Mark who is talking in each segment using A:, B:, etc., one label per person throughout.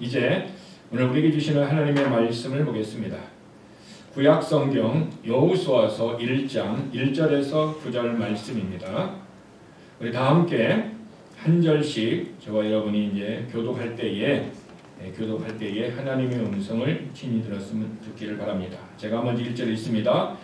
A: 이제 오늘 우리에게 주시는 하나님의 말씀을 보겠습니다. 구약 성경 여호수아서 1장 1절에서 9절 말씀입니다. 우리 다 함께 한 절씩 저와 여러분이 이제 교독할 때에 하나님의 음성을 친히 들었으면 듣기를 바랍니다. 제가 먼저 1절에 있습니다.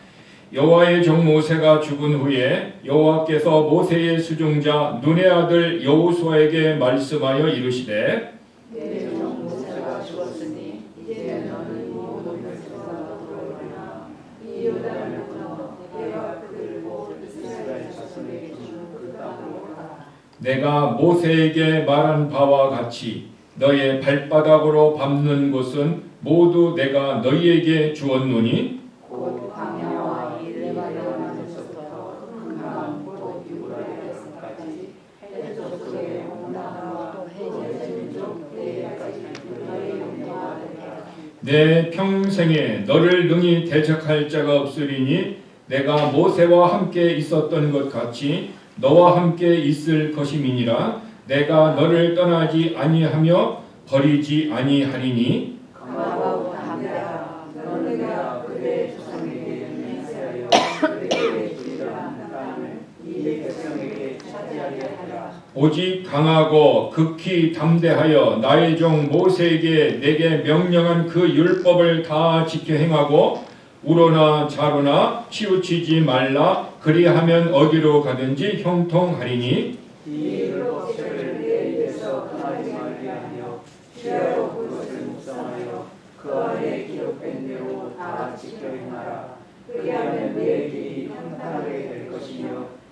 A: 여호와의 종 모세가 죽은 후에 여호와께서 모세의 수종자 눈의 아들 여호수아에게 말씀하여 이르시되
B: 내 종 모세가 죽었으니 이제 너는 모든 백성과 돌아오나 이 요단을 건너 내가 그들을 곧 이스라엘 자손에게 준 그 땅으로 가라.
A: 내가 모세에게 말한 바와 같이 너의 발바닥으로 밟는 곳은 모두 내가 너희에게 주었노니
B: 곧 광야와 이 레바논에서부터 큰 강 곧 유브라데스까지 해저 속에 온당과 또 해제 쪽 내에까지 너희 용도가 되리라.
A: 내 평생에 너를 능히 대적할 자가 없으리니 내가 모세와 함께 있었던 것 같이 너와 함께 있을 것임이니라. 내가 너를 떠나지 아니하며 버리지 아니하리니
B: 강하고 담대하라. 너는 내가 그들의 조상에게 맹세하여 그들에게 주리라 한 땅을 이 백성에게 차지하게 하라.
A: 오직 강하고 극히 담대하여 나의 종 모세에게 내게 명령한 그 율법을 다 지켜 행하고 우로나 좌로나 치우치지 말라. 그리하면 어디로 가든지 형통하리니
B: 이 율법책을 내 입에서 떠나지 말게 하며 주야로 그것을 묵상하여 그 안에 기록된 대로 다 지켜 행하라. 그리하면 내 길이 평탄하게 될 것이며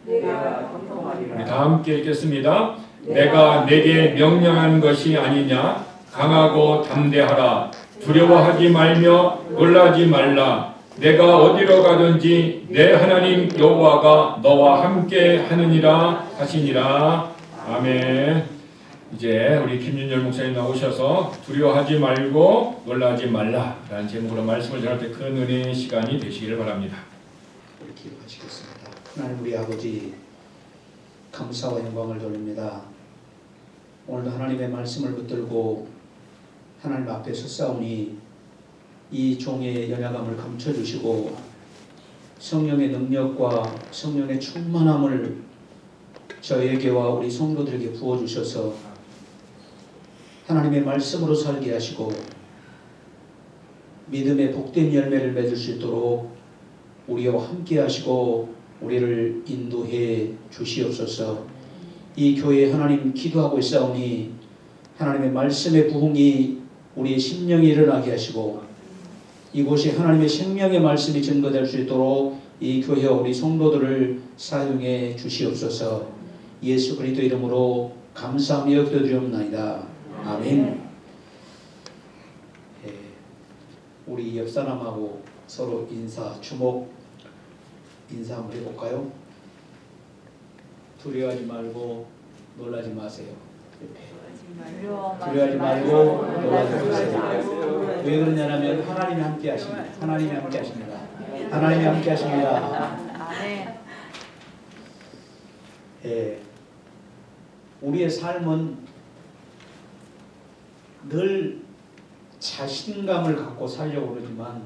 B: 내가 형통하리라.
A: 우리 다 함께 읽겠습니다. 내가 내게 명령한 것이 아니냐. 강하고 담대하라. 두려워하지 말며 놀라지 말라. 내가 어디로 가든지 내 하나님 여호와가 너와 함께 하느니라 하시니라. 아멘. 이제 우리 김윤열 목사님 나오셔서 두려워하지 말고 놀라지 말라라는 제목으로 말씀을 전할 때 큰 은혜의 시간이 되시기를 바랍니다.
C: 우리 기도하시겠습니다. 하나님 우리 아버지 감사와 영광을 돌립니다. 오늘도 하나님의 말씀을 붙들고 하나님 앞에 섰사오니 이 종의 연약함을 감춰주시고 성령의 능력과 성령의 충만함을 저에게와 우리 성도들에게 부어주셔서 하나님의 말씀으로 살게 하시고 믿음의 복된 열매를 맺을 수 있도록 우리와 함께 하시고 우리를 인도해 주시옵소서. 이 교회에 하나님 기도하고 있사오니 하나님의 말씀의 부흥이 우리의 심령에 일어나게 하시고 이곳이 하나님의 생명의 말씀이 증거될 수 있도록 이 교회와 우리 성도들을 사용해 주시옵소서. 예수 그리스도 이름으로 감사하며 기도드리옵나이다. 아멘. 우리 옆 사람하고 서로 주목 인사 한번 해볼까요? 두려워하지 말고 놀라지 마세요. 두려워하지 말고 놀라지 마세요. 왜 그러냐면 하나님이 함께 하십니다. 하나님이 함께 하십니다. 하나님이 함께 하십니다. 우리의 삶은 늘 자신감을 갖고 살려고 그러지만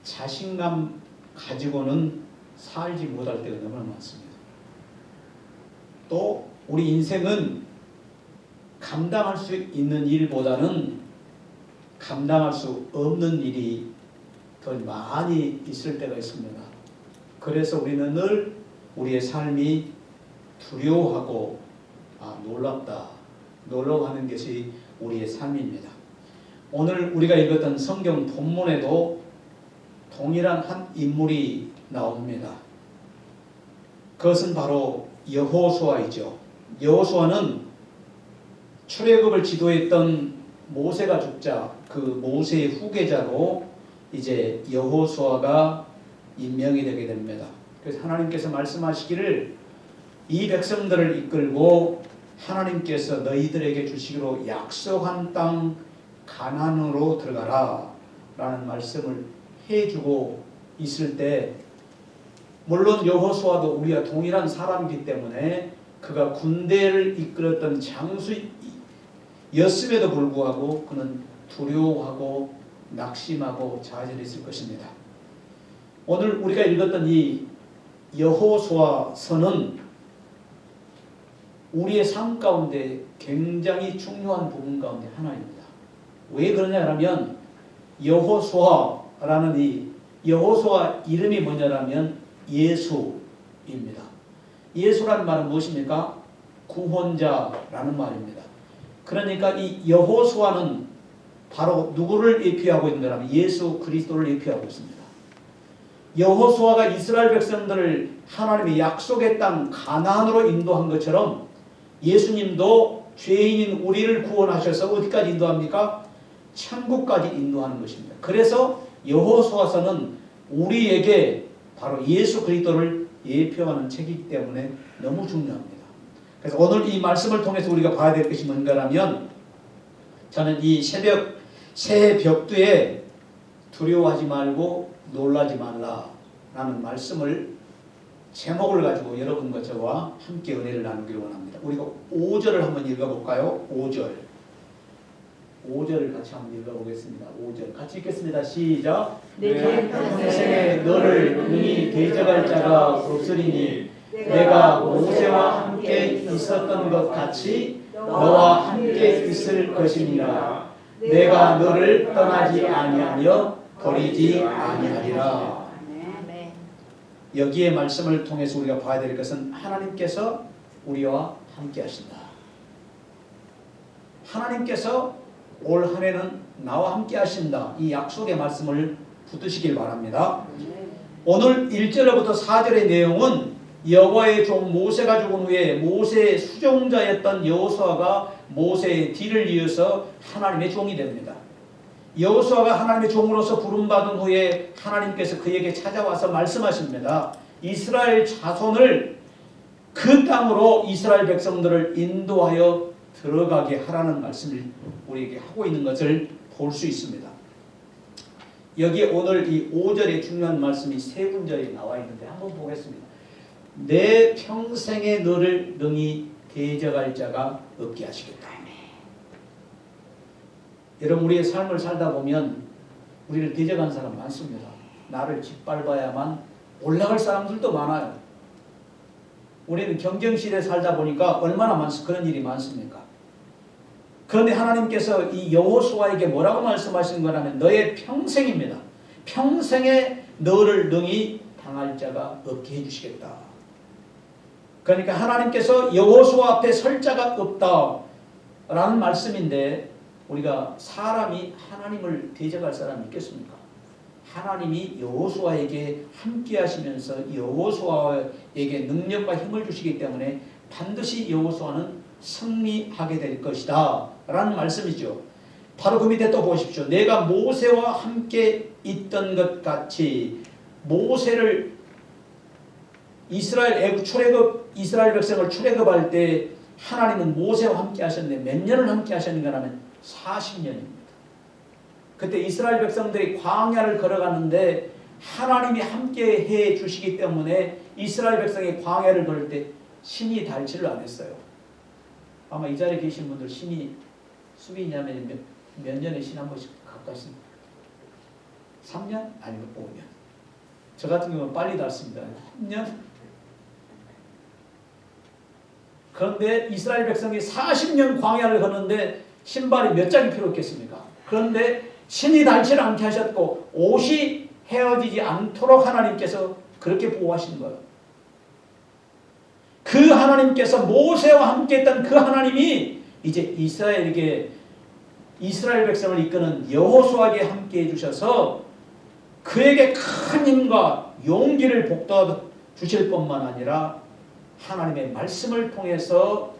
C: 자신감 가지고는 살지 못할 때가 너무 많습니다. 또 우리 인생은 감당할 수 있는 일보다는 감당할 수 없는 일이 더 많이 있을 때가 있습니다. 그래서 우리는 늘 우리의 삶이 두려워하고 놀라워하는 것이 우리의 삶입니다. 오늘 우리가 읽었던 성경 본문에도 동일한 한 인물이 나옵니다. 그것은 바로 여호수아이죠. 여호수아는 출애굽을 지도했던 모세가 죽자 그 모세의 후계자로 이제 여호수아가 임명이 되게 됩니다. 그래서 하나님께서 말씀하시기를 이 백성들을 이끌고 하나님께서 너희들에게 주시기로 약속한 땅 가나안으로 들어가라 라는 말씀을 해주고 있을 때 물론 여호수아도 우리와 동일한 사람이기 때문에 그가 군대를 이끌었던 였음에도 불구하고 그는 두려워하고 낙심하고 좌절했을 것입니다. 오늘 우리가 읽었던 이 여호수아서는 우리의 삶 가운데 굉장히 중요한 부분 가운데 하나입니다. 왜 그러냐면 여호수아라는 이 여호수아 이름이 뭐냐면 예수입니다. 예수라는 말은 무엇입니까? 구원자라는 말입니다. 그러니까 이 여호수아는 바로 누구를 예표하고 있는 거라면 예수 그리스도를 예표하고 있습니다. 여호수아가 이스라엘 백성들을 하나님의 약속의 땅 가나안으로 인도한 것처럼 예수님도 죄인인 우리를 구원하셔서 어디까지 인도합니까? 천국까지 인도하는 것입니다. 그래서 여호수아서는 우리에게 바로 예수 그리스도를 예표하는 책이기 때문에 너무 중요합니다. 그래서 오늘 이 말씀을 통해서 우리가 봐야 될 것이 뭔가라면 저는 이 새해 벽두에 두려워하지 말고 놀라지 말라라는 말씀을 제목을 가지고 여러분과 저와 함께 은혜를 나누기를 원합니다. 우리가 5절을 한번 읽어볼까요? 5절을 같이 한번 읽어보겠습니다. 5절 같이 읽겠습니다. 시작.
B: 내
C: 평생에 너를 능히 대적할 자가 없으리니 내가 모세와 함께 있었던 것 같이 너와 함께 있을 것이니라. 내가 너를 떠나지 아니하며 버리지 아니하리라. 여기에 말씀을 통해서 우리가 봐야 될 것은 하나님께서 우리와 함께 하신다. 하나님께서 올 한 해는 나와 함께 하신다. 이 약속의 말씀을 붙드시길 바랍니다. 오늘 1절부터 4절의 내용은 여호와의 종 모세가 죽은 후에 모세의 수종자였던 여호수아가 모세의 뒤를 이어서 하나님의 종이 됩니다. 여호수아가 하나님의 종으로서 부름받은 후에 하나님께서 그에게 찾아와서 말씀하십니다. 이스라엘 자손을 그 땅으로 이스라엘 백성들을 인도하여 들어가게 하라는 말씀을 우리에게 하고 있는 것을 볼 수 있습니다. 여기에 오늘 이 5절의 중요한 말씀이 세 군절이 나와 있는데 한번 보겠습니다. 내 평생에 너를 능히 대적할 자가 없게 하시겠다. 여러분 우리의 삶을 살다 보면 우리를 대적한 사람 많습니다. 나를 짓밟아야만 올라갈 사람들도 많아요. 우리는 경쟁실에 살다 보니까 얼마나 그런 일이 많습니까? 그런데 하나님께서 이 여호수아에게 뭐라고 말씀하시는 거냐면 너의 평생입니다. 평생에 너를 능히 당할 자가 없게 해주시겠다. 그러니까 하나님께서 여호수아 앞에 설 자가 없다라는 말씀인데 우리가 사람이 하나님을 대적할 사람이 있겠습니까? 하나님이 여호수아에게 함께 하시면서 여호수아에게 능력과 힘을 주시기 때문에 반드시 여호수아는 승리하게 될 것이다 라는 말씀이죠. 바로 그 밑에 또 보십시오. 내가 모세와 함께 있던 것 같이 모세를 이스라엘 백성을 출애굽할 때 하나님은 모세와 함께 하셨는데 몇 년을 함께 하셨는가 하면 40년입니다. 그때 이스라엘 백성들이 광야를 걸어가는데 하나님이 함께 해 주시기 때문에 이스라엘 백성이 광야를 걸을 때 신이 달치를 안 했어요. 아마 이 자리에 계신 분들 신이 수비냐면 몇 년에 신 한 번씩 가까이 3년? 아니면 5년. 저 같은 경우는 빨리 닳습니다. 3년? 그런데 이스라엘 백성이 40년 광야를 걷는데 신발이 몇 짝이 필요했겠습니까? 그런데 신이 닳지를 않게 하셨고 옷이 헤어지지 않도록 하나님께서 그렇게 보호하신 거예요. 그 하나님께서 모세와 함께 했던 그 하나님이 이제 이스라엘 백성을 이끄는 여호수아에게 함께 해주셔서 그에게 큰 힘과 용기를 북돋아 주실 뿐만 아니라 하나님의 말씀을 통해서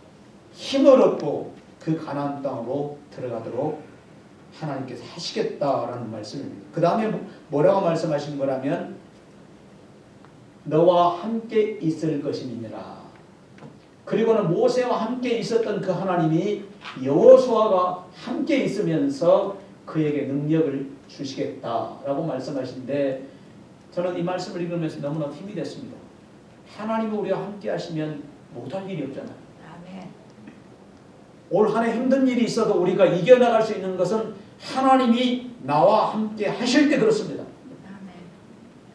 C: 힘을 얻고 그 가나안 땅으로 들어가도록 하나님께서 하시겠다라는 말씀입니다. 그 다음에 뭐라고 말씀하신 거라면 너와 함께 있을 것이니라. 그리고는 모세와 함께 있었던 그 하나님이 여호수아가 함께 있으면서 그에게 능력을 주시겠다라고 말씀하시는데 저는 이 말씀을 읽으면서 너무나 힘이 됐습니다. 하나님이 우리와 함께 하시면 못할 일이 없잖아요.
B: 아멘.
C: 올 한 해 힘든 일이 있어도 우리가 이겨나갈 수 있는 것은 하나님이 나와 함께 하실 때 그렇습니다.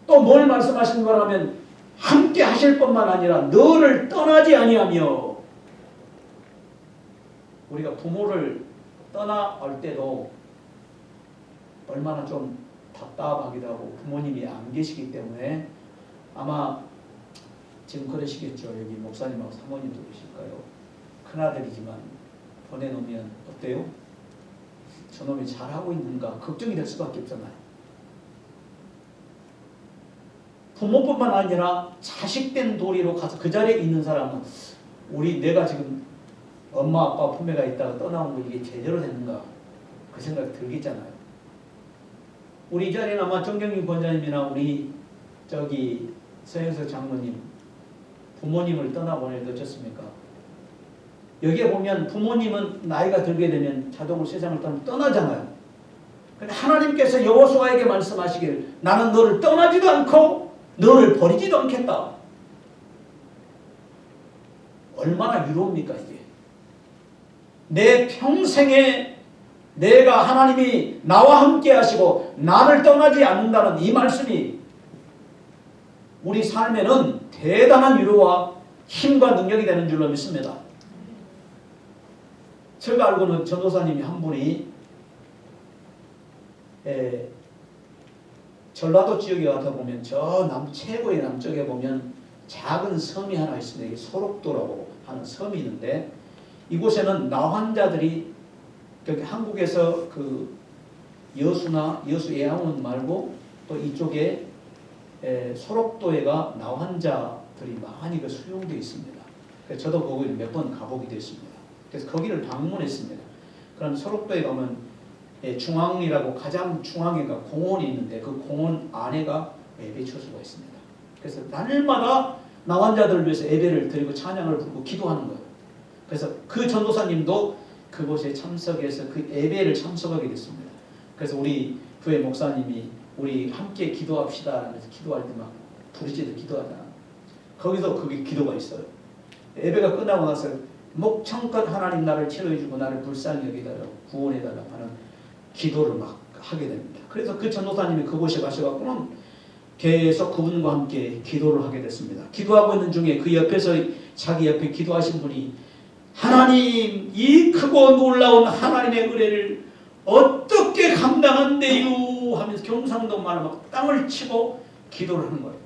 C: 또 뭘 말씀하시는 거라면 함께 하실 뿐만 아니라 너를 떠나지 아니하며, 우리가 부모를 떠나갈 때도 얼마나 좀 답답하기도 하고 부모님이 안 계시기 때문에 아마 지금 그러시겠죠. 여기 목사님하고 사모님도 계실까요? 큰아들이지만 보내놓으면 어때요? 저놈이 잘하고 있는가 걱정이 될 수밖에 없잖아요. 부모뿐만 아니라 자식된 도리로 가서 그 자리에 있는 사람은 내가 지금 엄마 아빠 품에가 있다가 떠나온 거 이게 제대로 됐는가 그 생각이 들겠잖아요. 우리 이 자리는 아마 정경림 권사님이나 우리 저기 서영석 장로님 부모님을 떠나보내도 어쩌습니까? 여기에 보면 부모님은 나이가 들게 되면 자동으로 세상을 떠나잖아요. 근데 하나님께서 여호수아에게 말씀하시길 나는 너를 떠나지도 않고 너를 버리지도 않겠다. 얼마나 위로입니까 이게. 내 평생에 내가 하나님이 나와 함께 하시고 나를 떠나지 않는다는 이 말씀이 우리 삶에는 대단한 위로와 힘과 능력이 되는 줄로 믿습니다. 제가 알고는 전도사님이 한 분이 전라도 지역에 가다 보면 저 최고의 남쪽에 보면 작은 섬이 하나 있습니다. 이게 소록도라고 하는 섬이 있는데 이곳에는 나환자들이 한국에서 그 여수 예양원 말고 또 이쪽에 소록도에가 나환자들이 많이 수용되어 있습니다. 그래서 저도 거기 몇 번 가보기도 했습니다. 그래서 거기를 방문했습니다. 그럼 소록도에 가면 중앙이라고 가장 중앙에가 공원이 있는데 그 공원 안에가 예배 처소가 있습니다. 그래서 날마다 나환자들을 위해서 예배를 드리고 찬양을 부르고 기도하는 거예요. 그래서 그 전도사님도 그곳에 참석해서 그 예배를 참석하게 됐습니다. 그래서 우리 교회 목사님이 우리 함께 기도합시다 하면서 기도할 때 막 부르짖어 기도하잖아. 거기서 그게 기도가 있어요. 예배가 끝나고 나서 목청껏 하나님 나를 치료해주고 나를 불쌍히 여기달라고 구원해달라고 하는 기도를 막 하게 됩니다. 그래서 그 전도사님이 그곳에 가셔갖고는 계속 그분과 함께 기도를 하게 됐습니다. 기도하고 있는 중에 그 옆에서 자기 옆에 기도하신 분이 하나님 이 크고 놀라운 하나님의 은혜를 어떻게 감당한대요 하면서 경상도말로 막 땅을 치고 기도를 하는 거예요.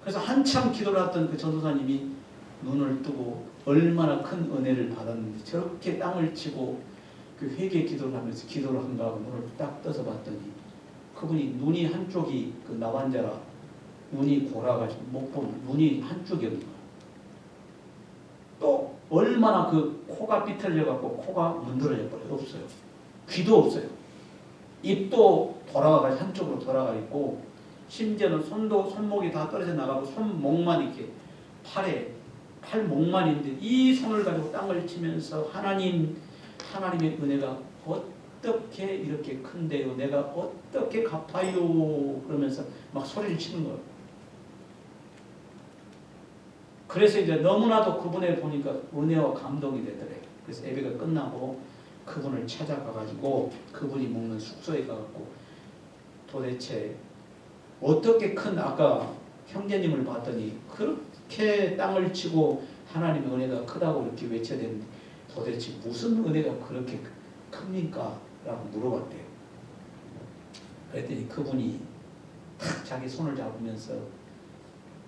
C: 그래서 한참 기도를 하던 그 전도사님이 눈을 뜨고 얼마나 큰 은혜를 받았는지 저렇게 땅을 치고 그 회개 기도를 하면서 기도를 한가 하고 눈을 딱 떠서 봤더니 그분이 눈이 한쪽이 그 나환자라 눈이 골아가지고 못 보는 눈이 한쪽이었는 거예요. 또 얼마나 그 코가 삐뚤려갖고 코가 문드러져 버려요. 없어요. 귀도 없어요. 입도 돌아가가지고 한쪽으로 돌아가 있고 심지어는 손목이 다 떨어져 나가고 손목만 이렇게 팔목만 있는데 이 손을 가지고 땅을 치면서 하나님의 은혜가 어떻게 이렇게 큰데요? 내가 어떻게 갚아요? 그러면서 막 소리를 치는 거예요. 그래서 이제 너무나도 그분을 보니까 은혜와 감동이 되더래요. 그래서 예배가 끝나고 그분을 찾아가가지고 그분이 묵는 숙소에 가갖고 도대체 어떻게 큰 아까 형제님을 봤더니 그렇게 땅을 치고 하나님의 은혜가 크다고 이렇게 외쳐대는데 도대체 무슨 은혜가 그렇게 큽니까? 라고 물어봤대요. 그랬더니 그분이 탁 자기 손을 잡으면서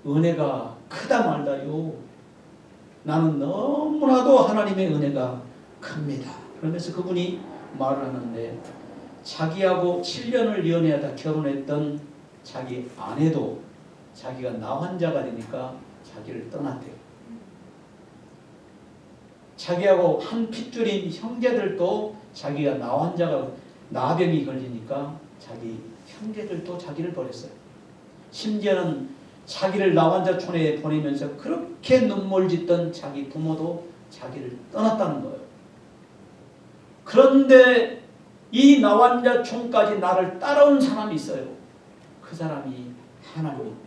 C: 은혜가 크다 말다요. 나는 너무나도 하나님의 은혜가 큽니다. 그러면서 그분이 말을 하는데 자기하고 7년을 연애하다 결혼했던 자기 아내도 자기가 나환자가 되니까 자기를 떠났대요. 자기하고 한 핏줄인 형제들도 자기가 나환자가 나병이 걸리니까 자기 형제들도 자기를 버렸어요. 심지어는 자기를 나환자촌에 보내면서 그렇게 눈물 짓던 자기 부모도 자기를 떠났다는 거예요. 그런데 이 나환자촌까지 나를 따라온 사람이 있어요. 그 사람이 하나님입니다.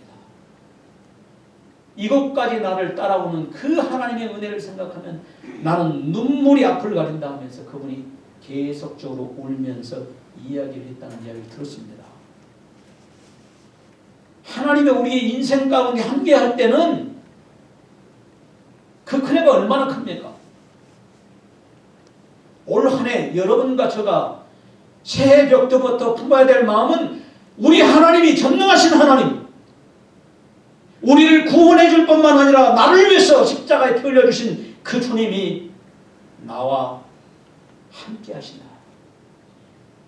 C: 이곳까지 나를 따라오는 그 하나님의 은혜를 생각하면 나는 눈물이 앞을 가린다 하면서 그분이 계속적으로 울면서 이야기를 했다는 이야기를 들었습니다. 하나님의 우리의 인생 가운데 함께할 때는 그 큰애가 얼마나 큽니까? 올 한 해 여러분과 저가 새해 벽부터 품어야 될 마음은 우리 하나님이 전능하신 하나님, 우리를 구원해 줄 뿐만 아니라 나를 위해서 십자가에 피 흘려주신 그 주님이 나와 함께 하시나.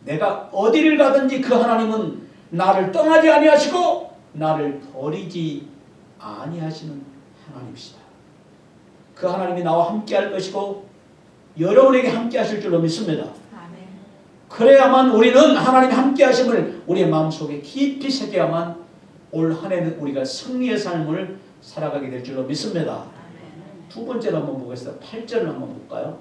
C: 내가 어디를 가든지 그 하나님은 나를 떠나지 아니하시고 나를 버리지 아니하시는 하나님이시다. 그 하나님이 나와 함께 할 것이고 여러분에게 함께 하실 줄로 믿습니다.
B: 아멘.
C: 그래야만 우리는 하나님이 함께 하심을 우리의 마음속에 깊이 새겨야만 올 한 해는 우리가 승리의 삶을 살아가게 될 줄로 믿습니다. 두 번째로 한번 보겠습니다. 8절을 한번 볼까요?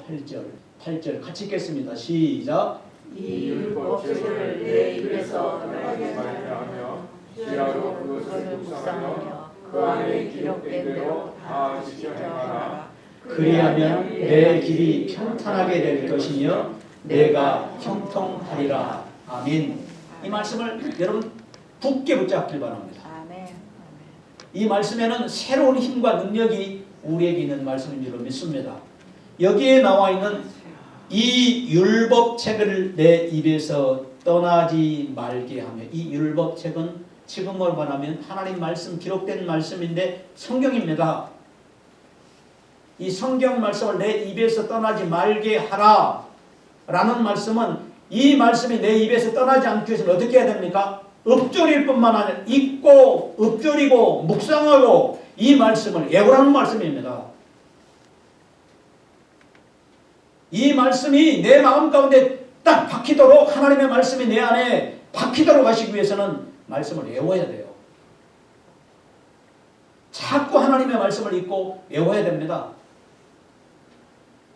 C: 8절 같이 읽겠습니다. 시작.
B: 이 율법책을 내 입에서 떠나지 말게 하며 주야로 그것을 묵상하며 그 안에 기록된 대로 다 지켜 행하라.
C: 그리하면 내 길이 평탄하게 될 것이며 내가 형통하리라. 아멘. 이 말씀을 여러분 굳게 붙잡길 바랍니다.
B: 아멘.
C: 이 말씀에는 새로운 힘과 능력이 우리에게 있는 말씀인 줄로 믿습니다. 여기에 나와 있는 이 율법책을 내 입에서 떠나지 말게 하며, 이 율법책은 지금으로 말하면 하나님 말씀, 기록된 말씀인데 성경입니다. 이 성경 말씀을 내 입에서 떠나지 말게 하라 라는 말씀은 이 말씀이 내 입에서 떠나지 않기 위해서는 어떻게 해야 됩니까? 읊조릴 뿐만 아니라 읽고 읊조리고 묵상하고 이 말씀을 애고라는 말씀입니다. 이 말씀이 내 마음 가운데 딱 박히도록, 하나님의 말씀이 내 안에 박히도록 하시기 위해서는 말씀을 외워야 돼요. 자꾸 하나님의 말씀을 읽고 외워야 됩니다.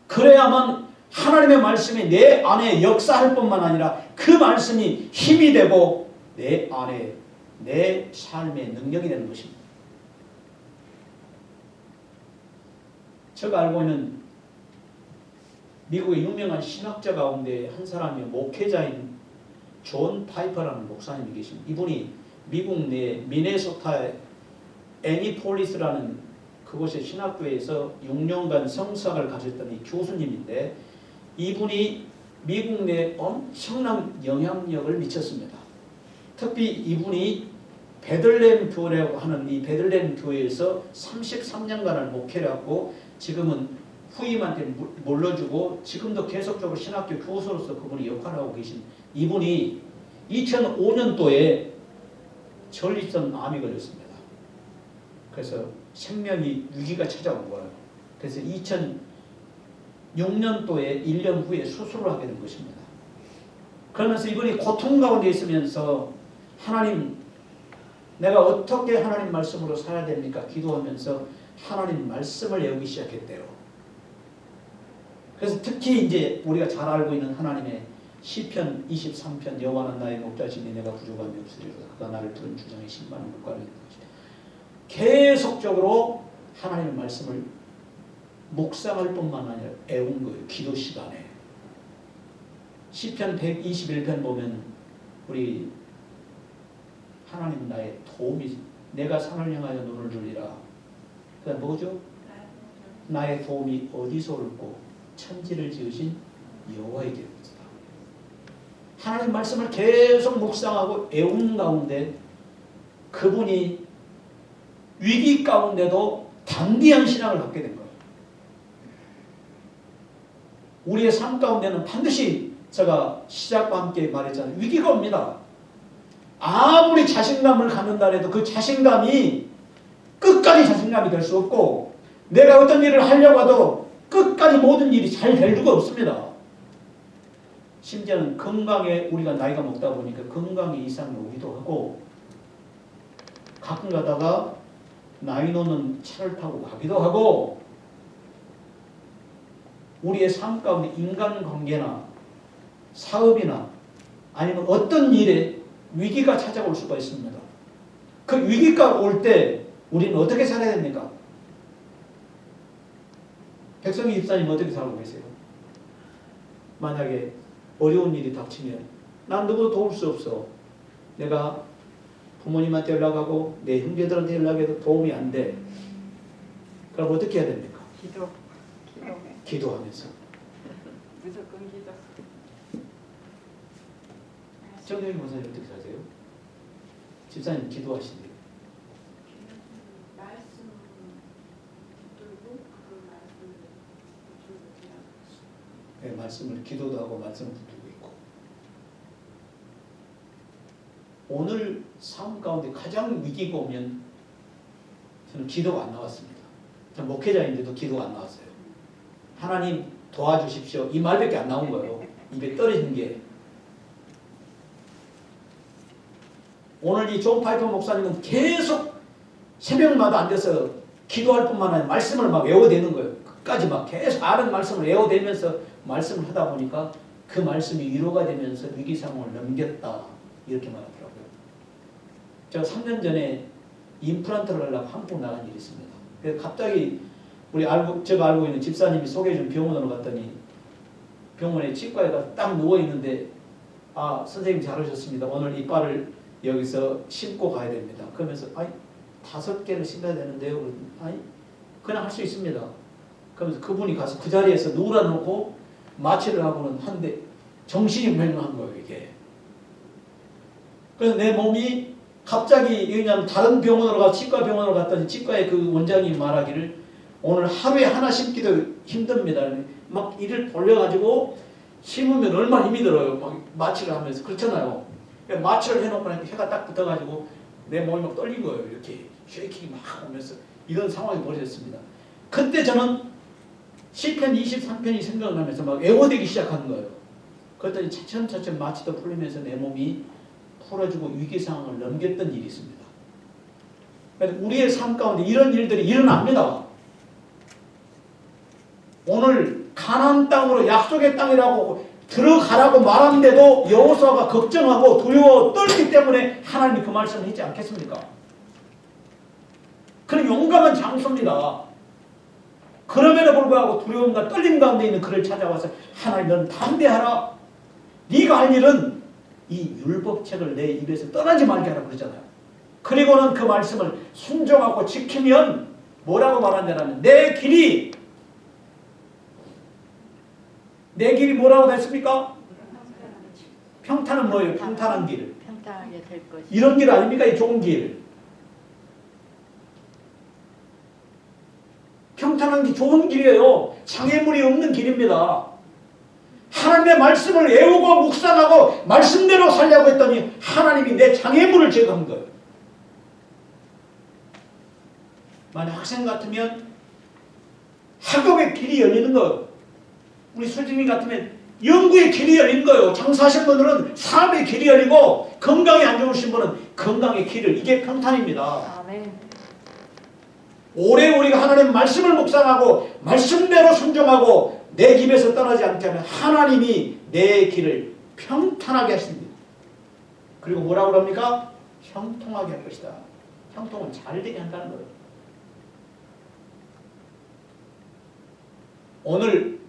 C: 그래야만 하나님의 말씀이 내 안에 역사할 뿐만 아니라 그 말씀이 힘이 되고 내 안에 내 삶의 능력이 되는 것입니다. 제가 알고 있는 미국의 유명한 신학자 가운데 한 사람이 목회자인 존 파이퍼라는 목사님이 계십니다. 이분이 미국 내 미네소타의 애니폴리스라는 그곳의 신학교에서 6년간 성사학을 가졌던 이 교수님인데, 이분이 미국 내에 엄청난 영향력을 미쳤습니다. 특히 이분이 베들레헴 교회라고 하는 이 베들레헴 교회에서 33년간을 목회를 하고 지금은 후임한테 물러주고 지금도 계속적으로 신학교 교수로서 그분이 역할을 하고 계신 이분이 2005년도에 전립선 암이 걸렸습니다. 그래서 생명이 위기가 찾아온 거예요. 그래서 2006년도에 1년 후에 수술을 하게 된 것입니다. 그러면서 이분이 고통 가운데 있으면서 하나님, 내가 어떻게 하나님 말씀으로 살아야 됩니까? 기도하면서 하나님 말씀을 외우기 시작했대요. 그래서 특히 이제 우리가 잘 알고 있는 하나님의 시편 23편, 여호와는 나의 목자시니 내가 부족함이 없으리로다. 그가 나를 푸른 주장의 신만한 물가를 이루는 것이다. 계속적으로 하나님의 말씀을 묵상할 뿐만 아니라 애운 거예요. 기도 시간에. 시편 121편 보면 우리 하나님 나의 도움이, 내가 산을 향하여 눈을 들리라. 그다음 뭐죠? 나의 도움이 어디서 올고 천지를 지으신 여호와에게로다. 하나님 말씀을 계속 묵상하고 애운 가운데 그분이 위기 가운데도 담대한 신앙을 갖게 된 거예요. 우리의 삶 가운데는 반드시 제가 시작과 함께 말했잖아요. 위기가 옵니다. 아무리 자신감을 갖는다 해도 그 자신감이 끝까지 자신감이 될 수 없고, 내가 어떤 일을 하려고 해도 끝까지 모든 일이 잘 될 수가 없습니다. 심지어는 건강에, 우리가 나이가 먹다 보니까 건강에 이상이 오기도 하고, 가끔 가다가 나이 노는 차를 타고 가기도 하고, 우리의 삶 가운데 인간관계나 사업이나 아니면 어떤 일에 위기가 찾아올 수가 있습니다. 그 위기가 올 때 우리는 어떻게 살아야 됩니까? 백성희 집사님 어떻게 살고 계세요? 만약에 어려운 일이 닥치면 난 누구도 도울 수 없어. 내가 부모님한테 연락하고 내 형제들한테 연락해도 도움이 안 돼. 그럼 어떻게 해야 됩니까?
B: 기도.
C: 기도하면서.
B: 무조건 기도.
C: 정영희 목사님 어떻게 사세요? 집사님 기도하신대요.
D: 말씀 붙들고 그 말씀을 붙들고 지나가시고
C: 네, 말씀을 기도도 하고 말씀을 붙들고 있고. 오늘 삶 가운데 가장 위기가 오면 저는 기도가 안 나왔습니다. 전 목회자인데도 기도가 안 나왔어요. 하나님 도와주십시오. 이 말밖에 안 나온 거예요. 입에 떨어진 게. 오늘 이 존 파이퍼 목사님은 계속 새벽마다 앉아서 기도할 뿐만 아니라 말씀을 막 외워대는 거예요. 끝까지 막 계속 아는 말씀을 외워대면서 말씀을 하다 보니까 그 말씀이 위로가 되면서 위기 상황을 넘겼다. 이렇게 말하더라고요. 제가 3년 전에 임플란트를 하려고 한국 나간 일이 있습니다. 그래서 갑자기 제가 알고 있는 집사님이 소개해준 병원으로 갔더니 병원에 치과에 가서 딱 누워있는데 아 선생님 잘하셨습니다. 오늘 이빨을 여기서 심고 가야 됩니다. 그러면서 아니 5개를 심어야 되는데요. 아니 그냥 할 수 있습니다. 그러면서 그분이 가서 그 자리에서 누우라 놓고 마취를 하고는 한데 정신이 맹랑한 거예요 이게. 그래서 내 몸이 갑자기 왜냐하면 다른 병원으로 가 치과 병원으로 갔더니 치과의 그 원장이 말하기를 오늘 하루에 하나 심기도 힘듭니다. 막 이를 돌려가지고 심으면 얼마나 힘이 들어요. 막 마취를 하면서 그렇잖아요. 마취를 해놓으면 해가 딱 붙어가지고 내 몸이 막 떨린 거예요. 이렇게 쉐이킹이 막 오면서 이런 상황이 벌어졌습니다. 그때 저는 시편 23편이 생각나면서 막 애워대기 시작하는 거예요. 그랬더니 차츰차츰 마취도 풀리면서 내 몸이 풀어지고 위기 상황을 넘겼던 일이 있습니다. 그래서 우리의 삶 가운데 이런 일들이 일어납니다. 오늘 가나안 땅으로 약속의 땅이라고 들어가라고 말하는데도 여호수아가 걱정하고 두려워 떨기 때문에 하나님이 그 말씀을 하지 않겠습니까? 그런 용감한 장소입니다. 그럼에도 불구하고 두려움과 떨림 가운데 있는 그를 찾아와서 하나님 너는 담대하라. 네가 할 일은 이 율법책을 내 입에서 떠나지 말게 하라 그러잖아요. 그리고는 그 말씀을 순종하고 지키면 뭐라고 말하냐면 내 길이 뭐라고 됐습니까? 평탄은 뭐예요? 평탄한 길.
D: 평탄하게 될 것이
C: 이런 길 아닙니까? 이 좋은 길. 평탄한 길, 좋은 길이에요. 장애물이 없는 길입니다. 하나님의 말씀을 외우고 묵상하고 말씀대로 살려고 했더니 하나님이 내 장애물을 제거한 거예요. 만약 학생 같으면 학업의 길이 열리는 거예요. 우리 수진이 같으면 연구의 길이 열린 거예요. 장사하신 분들은 사업의 길이 열리고 건강이 안 좋으신 분은 건강의 길을 이게 평탄입니다.
D: 아멘.
C: 오래 우리가 하나님 말씀을 묵상하고 말씀대로 순종하고 내 입에서 떠나지 않게 하면 하나님이 내 길을 평탄하게 하십니다. 그리고 뭐라고 합니까? 형통하게 할 것이다. 형통은 잘 되게 한다는 거예요. 오늘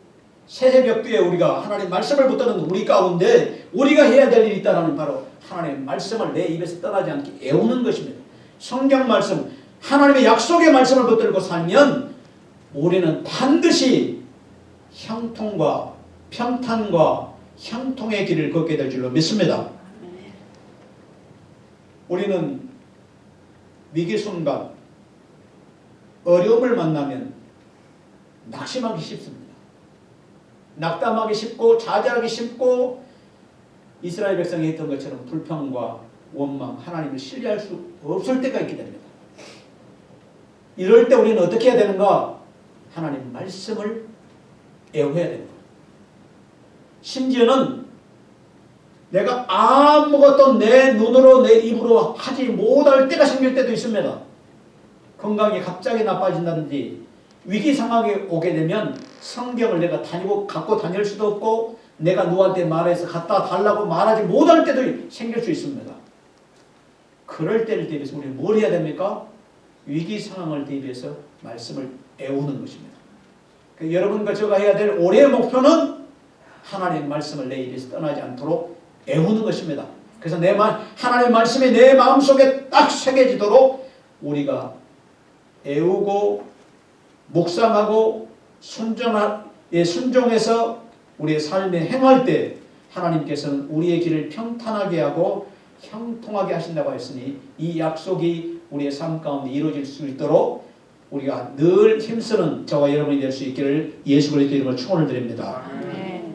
C: 새벽기에 우리가 하나님 말씀을 붙드는 우리 가운데 우리가 해야 될 일이 있다는 바로 하나님의 말씀을 내 입에서 떠나지 않게 애우는 것입니다. 성경 말씀, 하나님의 약속의 말씀을 붙들고 살면 우리는 반드시 형통과 평탄과 형통의 길을 걷게 될 줄로 믿습니다. 우리는 위기 순간 어려움을 만나면 낙심하기 쉽습니다. 낙담하기 쉽고 좌절하기 쉽고 이스라엘 백성이 했던 것처럼 불평과 원망, 하나님을 신뢰할 수 없을 때가 있게 됩니다. 이럴 때 우리는 어떻게 해야 되는가? 하나님 말씀을 애워야 됩니다. 심지어는 내가 아무것도 내 눈으로 내 입으로 하지 못할 때가 생길 때도 있습니다. 건강이 갑자기 나빠진다든지 위기 상황에 오게 되면 성경을 내가 갖고 다닐 수도 없고 내가 누구한테 말해서 갖다 달라고 말하지 못할 때도 생길 수 있습니다. 그럴 때를 대비해서 우리는 뭘 해야 됩니까? 위기 상황을 대비해서 말씀을 애우는 것입니다. 여러분과 제가 해야 될 올해의 목표는 하나님의 말씀을 내 입에서 떠나지 않도록 애우는 것입니다. 그래서 하나님의 말씀이 내 마음속에 딱 새겨지도록 우리가 애우고 묵상하고 순종해서 우리의 삶에 행할 때 하나님께서는 우리의 길을 평탄하게 하고 형통하게 하신다고 했으니 이 약속이 우리의 삶 가운데 이루어질 수 있도록 우리가 늘 힘쓰는 저와 여러분이 될 수 있기를 예수 그리스도 이름으로 축원을 드립니다.
D: 아멘.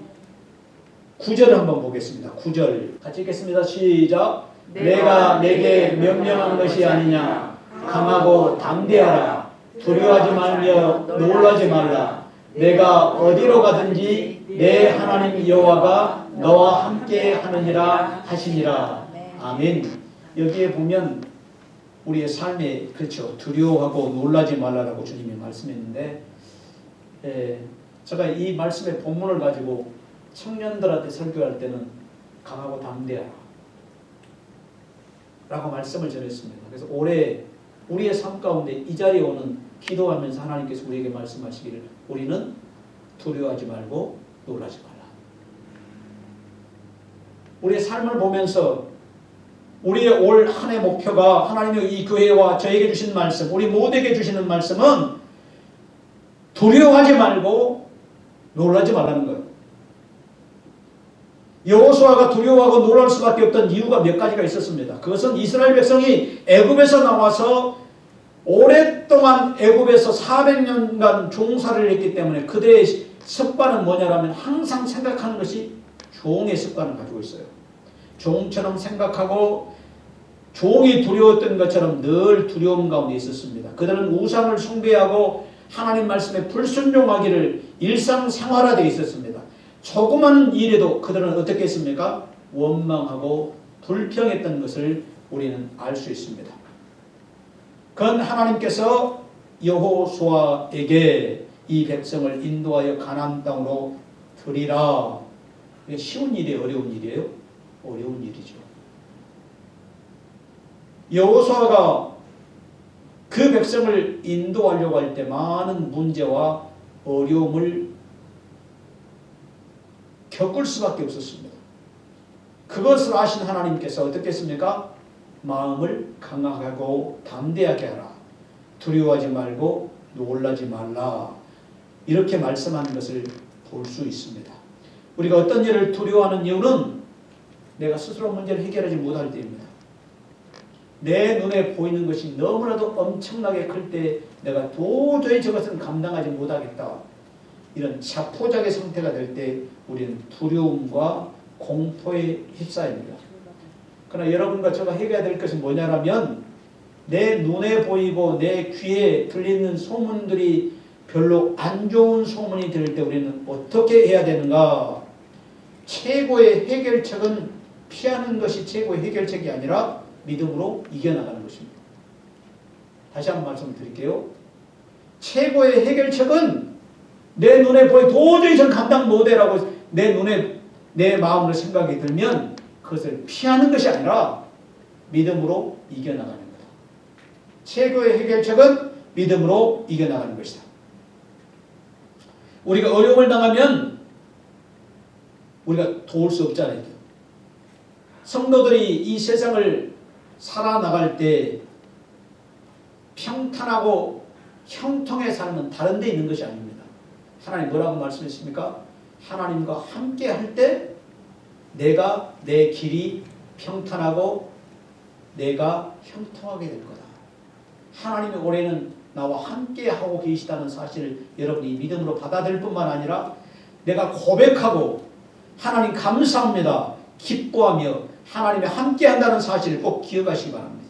C: 9절 한번 보겠습니다. 9절 같이 읽겠습니다. 시작. 내가 내게 명령한 것이 아니냐. 강하고 담대하라. 두려워하지 말며 놀라지 말라. 내가 어디로 가든지 내 하나님 여호와가 너와 함께 하느니라 하시니라. 아멘. 여기에 보면 우리의 삶에 그렇죠. 두려워하고 놀라지 말라라고 주님이 말씀했는데 제가 이 말씀의 본문을 가지고 청년들한테 설교할 때는 강하고 담대하라 라고 말씀을 전했습니다. 그래서 올해 우리의 삶 가운데 이 자리에 오는 기도하면서 하나님께서 우리에게 말씀하시기를 우리는 두려워하지 말고 놀라지 말라. 우리의 삶을 보면서 우리의 올 한 해 목표가 하나님의 이 교회와 저에게 주신 말씀, 우리 모두에게 주시는 말씀은 두려워하지 말고 놀라지 말라는 거예요. 여호수아가 두려워하고 놀랄 수밖에 없던 이유가 몇 가지가 있었습니다. 그것은 이스라엘 백성이 애굽에서 나와서 오랫동안 애굽에서 400년간 종살이를 했기 때문에 그들의 습관은 뭐냐라면 항상 생각하는 것이 종의 습관을 가지고 있어요. 종처럼 생각하고 종이 두려웠던 것처럼 늘 두려움 가운데 있었습니다. 그들은 우상을 숭배하고 하나님 말씀에 불순종하기를 일상생활화되어 있었습니다. 조그만 일에도 그들은 어떻게 했습니까? 원망하고 불평했던 것을 우리는 알 수 있습니다. 그건 하나님께서 여호수아에게 이 백성을 인도하여 가나안 땅으로 들이라. 이게 쉬운 일이에요? 어려운 일이에요? 어려운 일이죠. 여호수아가 그 백성을 인도하려고 할 때 많은 문제와 어려움을 겪을 수밖에 없었습니다. 그것을 아신 하나님께서 어떻게 했습니까? 마음을 강하고 담대하게 하라. 두려워하지 말고 놀라지 말라. 이렇게 말씀하는 것을 볼 수 있습니다. 우리가 어떤 일을 두려워하는 이유는 내가 스스로 문제를 해결하지 못할 때입니다. 내 눈에 보이는 것이 너무나도 엄청나게 클 때 내가 도저히 저것은 감당하지 못하겠다. 이런 자포자기 상태가 될 때 우리는 두려움과 공포에 휩싸입니다. 그러나 여러분과 제가 해결해야 될 것은 뭐냐면 내 눈에 보이고 내 귀에 들리는 소문들이 별로 안 좋은 소문이 들을 때 우리는 어떻게 해야 되는가? 최고의 해결책은 피하는 것이 최고의 해결책이 아니라 믿음으로 이겨나가는 것입니다. 다시 한번 말씀드릴게요. 최고의 해결책은 내 눈에 보여 도저히 전 감당 못해라고 내 마음으로 생각이 들면 그것을 피하는 것이 아니라 믿음으로 이겨나가는 거다. 최고의 해결책은 믿음으로 이겨나가는 것이다. 우리가 어려움을 당하면 우리가 도울 수 없잖아요. 성도들이 이 세상을 살아나갈 때 평탄하고 형통의 삶은 다른 데 있는 것이 아닙니다. 하나님 뭐라고 말씀했습니까? 하나님과 함께 할 때 내가 내 길이 평탄하고 내가 형통하게 될 거다. 하나님이 올해는 나와 함께 하고 계시다는 사실을 여러분이 믿음으로 받아들일 뿐만 아니라 내가 고백하고 하나님 감사합니다. 기뻐하며 하나님이 함께 한다는 사실을 꼭 기억하시기 바랍니다.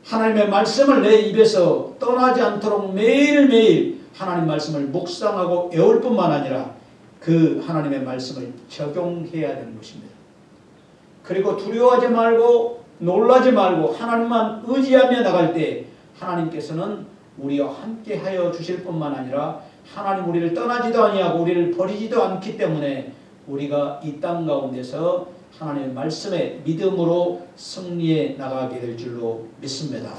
C: 하나님의 말씀을 내 입에서 떠나지 않도록 매일매일 하나님 말씀을 묵상하고 외울 뿐만 아니라 그 하나님의 말씀을 적용해야 되는 것입니다. 그리고 두려워하지 말고 놀라지 말고 하나님만 의지하며 나갈 때 하나님께서는 우리와 함께하여 주실 뿐만 아니라 하나님 우리를 떠나지도 아니하고 우리를 버리지도 않기 때문에 우리가 이 땅 가운데서 하나님의 말씀에 믿음으로 승리해 나가게 될 줄로 믿습니다.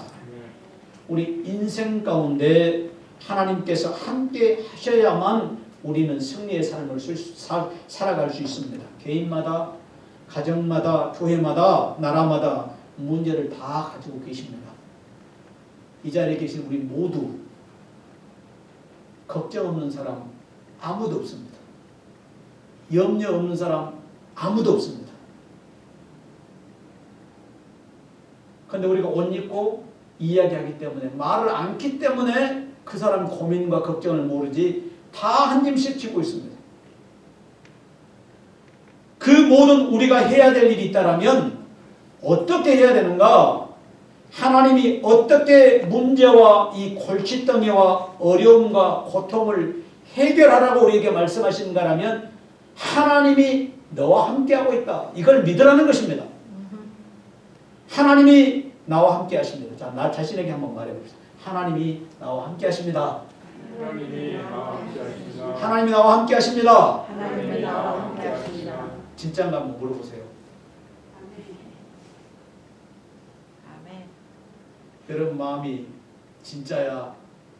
C: 우리 인생 가운데 하나님께서 함께 하셔야만 우리는 승리의 삶을 살아갈 수 있습니다. 개인마다, 가정마다, 교회마다, 나라마다 문제를 다 가지고 계십니다. 이 자리에 계신 우리 모두 걱정 없는 사람 아무도 없습니다. 염려 없는 사람 아무도 없습니다. 그런데 우리가 옷 입고 이야기하기 때문에, 말을 않기 때문에 그 사람 고민과 걱정을 모르지 다 한 짐씩 지고 있습니다. 그 모든 우리가 해야 될 일이 있다면 어떻게 해야 되는가? 하나님이 어떻게 문제와 이 골칫덩이와 어려움과 고통을 해결하라고 우리에게 말씀하시는가라면 하나님이 너와 함께하고 있다. 이걸 믿으라는 것입니다. 하나님이 나와 함께 하십니다. 자, 나 자신에게 한번 말해봅시다. 하나님이 나와 함께 하십니다.
A: 하나님이 나와 함께 하십니다.
C: 하나님이 나와 함께 하십니다.
B: 하나님이 나와 함께 하십니다.
C: 진짜인가 한번 물어보세요.
D: 아멘.
C: 여러분 마음이 진짜야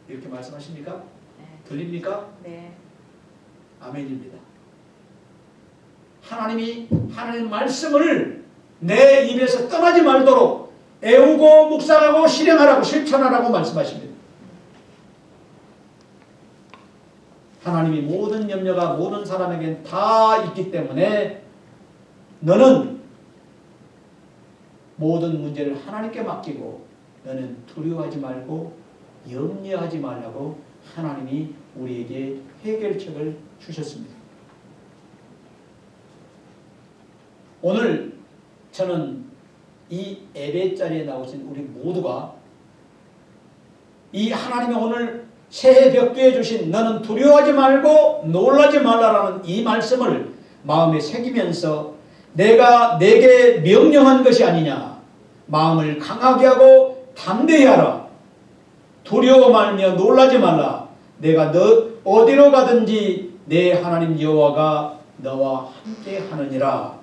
C: 이렇게 말씀하십니까?
D: 네.
C: 들립니까?
D: 네.
C: 아멘입니다. 하나님이 하나님의 말씀을 내 입에서 떠나지 말도록 애우고 묵상하고 실행하라고 실천하라고 말씀하십니다. 하나님이 모든 염려가 모든 사람에겐 다 있기 때문에 너는 모든 문제를 하나님께 맡기고 너는 두려워하지 말고 염려하지 말라고 하나님이 우리에게 해결책을 주셨습니다. 오늘 저는 이 예배 자리에 나오신 우리 모두가 이 하나님이 오늘 새해 벽두에 주신 너는 두려워하지 말고 놀라지 말라라는 이 말씀을 마음에 새기면서 내가 내게 명령한 것이 아니냐, 마음을 강하게 하고 담대히 하라, 두려워 말며 놀라지 말라, 내가 너 어디로 가든지 내 하나님 여호와가 너와 함께 하느니라.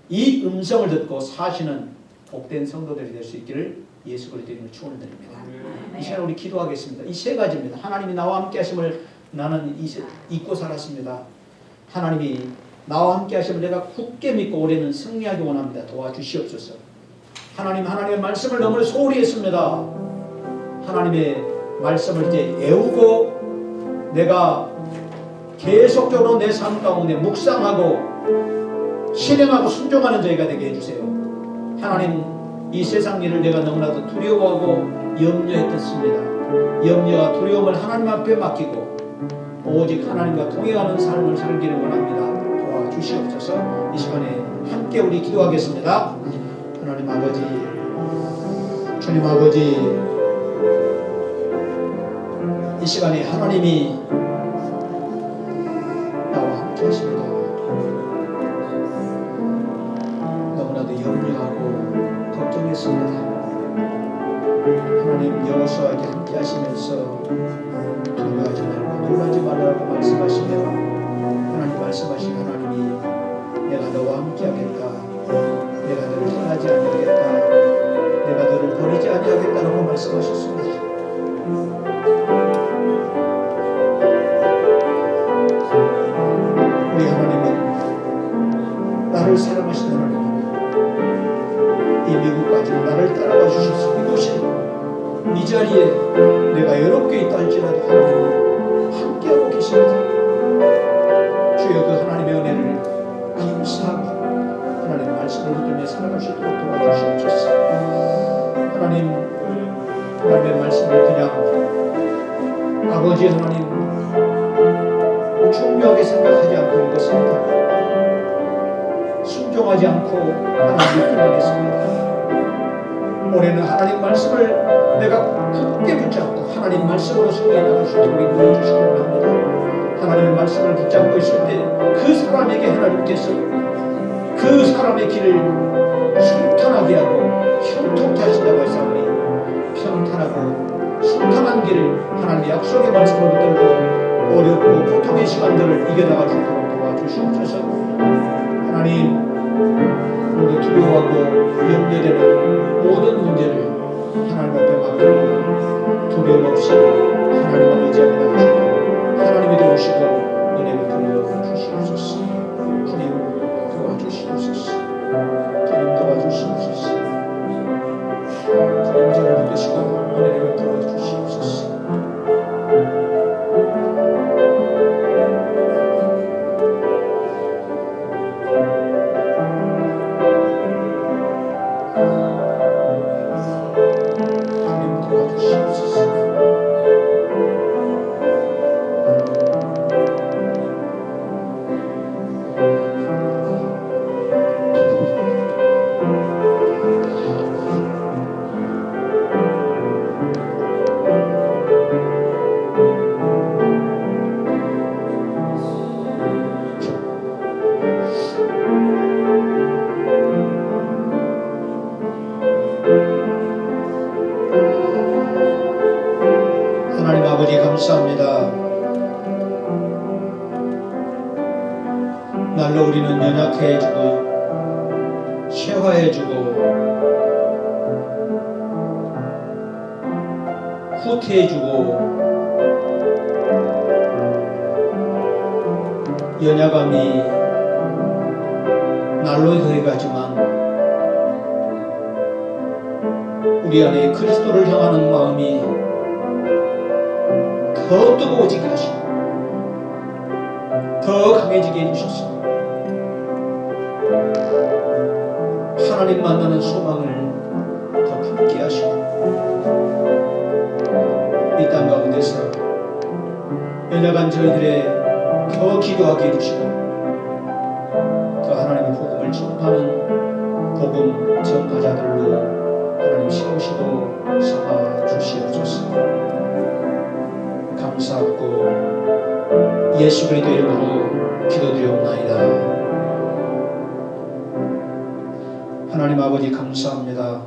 C: 이 음성을 듣고 사시는 복된 성도들이 될 수 있기를 예수 그리스도 이름으로 축원을 드립니다. 이 시간 우리 기도하겠습니다. 이 세 가지입니다. 하나님이 나와 함께 하심을 나는 잊고 살았습니다. 하나님이 나와 함께 하심을 내가 굳게 믿고 올해는 승리하기 원합니다. 도와주시옵소서. 하나님의 말씀을 너무 소홀히 했습니다. 하나님의 말씀을 이제 애우고 내가 계속적으로 내 삶 가운데 묵상하고 실행하고 순종하는 저희가 되게 해주세요. 하나님, 이 세상 일을 내가 너무나도 두려워하고 염려했습니다. 염려와 두려움을 하나님 앞에 맡기고 오직 하나님과 동행하는 삶을 살기를 원합니다. 도와주시옵소서. 이 시간에 함께 우리 기도하겠습니다. 하나님 아버지, 주님 아버지, 이 시간에 하나님이 나와 함께 하십니다. 너무나도 염려하고 걱정했습니다. 하나님 여호수아에게 함께 하시면서 두려워하지 말고 놀라지 말라고 말씀하시며 하나님 말씀하신 하나님이 내가 너와 함께 하겠다, 내가 너를 떠나지 아니하겠다, 내가 너를 버리지 아니하겠다라고 말씀하셨습니다. 우리 하나님은 나를 사랑하시는 하나님, 이 미국까지 나를 따라와 주셔서 이곳에 이 자리에 내가 외롭게 있다 할지라도 하나님이 함께하고 계십니다. 주여 그 하나님의 은혜를 감사하고 하나님의 말씀을 믿으며 살아갈 수 있도록 도와주시옵소서. 하나님의 말씀을 그냥 아버지 하나님 중요하게 생각하지 않고 읽었습니다. 순종하지 않고 하나님을 떠나겠습니다. 올해는 하나님 말씀을 내가 굳게 붙잡고 하나님 말씀으로 승리해 나갈 수 있도록 인도해 주시기 원합니다. 하나님의 말씀을 붙잡고 있을 때 그 사람에게 하나님께서 그 사람의 길을 순탄하게 하고 형통케 하신다고 하사오니 평탄하고 순탄한 길을 하나님의 약속의 말씀을 붙들고 어렵고 고통의 시간들을 이겨나갈 수 있도록 도와주시옵소서. 하나님, 우리 두려워하고 염려되는 모든 문제를 하나님 앞에 맡기고 두려움 없이 하나님을 의지하게 나가시고 하나님이 되오시고 은혜 베풀어 주시옵소서. 주님 도와주시옵소서. 주님 도와주시옵소서. 주님 저를 믿으시고 은혜를 베풀어 주시옵소서. 주님 도와주시옵소서. 하나님 아버지 감사합니다. 날로 우리는 연약해지고 쇠화해지고 후퇴해지고 연약함이 날로 더해가지만 우리 안에 그리스도를 향하는 마음이 더 뜨거워지게 하시고 더 강해지게 해주셔서 하나님 만나는 소망을 더 품게 하시고 이 땅 가운데서 연약한 저희들의 더 기도하게 해주시고 더 하나님의 복음을 전파하는 복음 전파자들로 하나님 세우시고 삼아 주시옵소서. 감사하고 예수 그리스도의 이름으로 기도드리옵나이다. 하나님 아버지 감사합니다.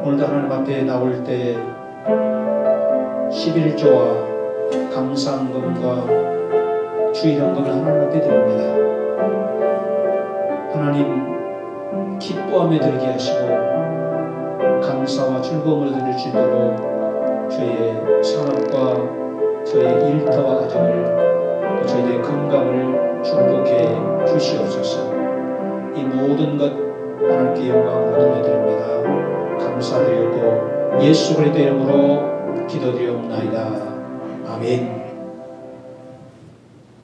C: 오늘도 하나님 앞에 나올 때 11조와 감사헌금과 주일헌금을 하나님 앞에 드립니다. 하나님 기뻐함에 들게 하시고 감사와 즐거움을 드릴 수 있도록 저희의 산업과 저희의 일터와 가정을 또 저희의 건강을 축복해 주시옵소서. 이 모든 것 하나님께 영광으로 돌려드립니다. 감사드리고 예수 그리스도 이름으로 기도드리옵나이다. 아멘.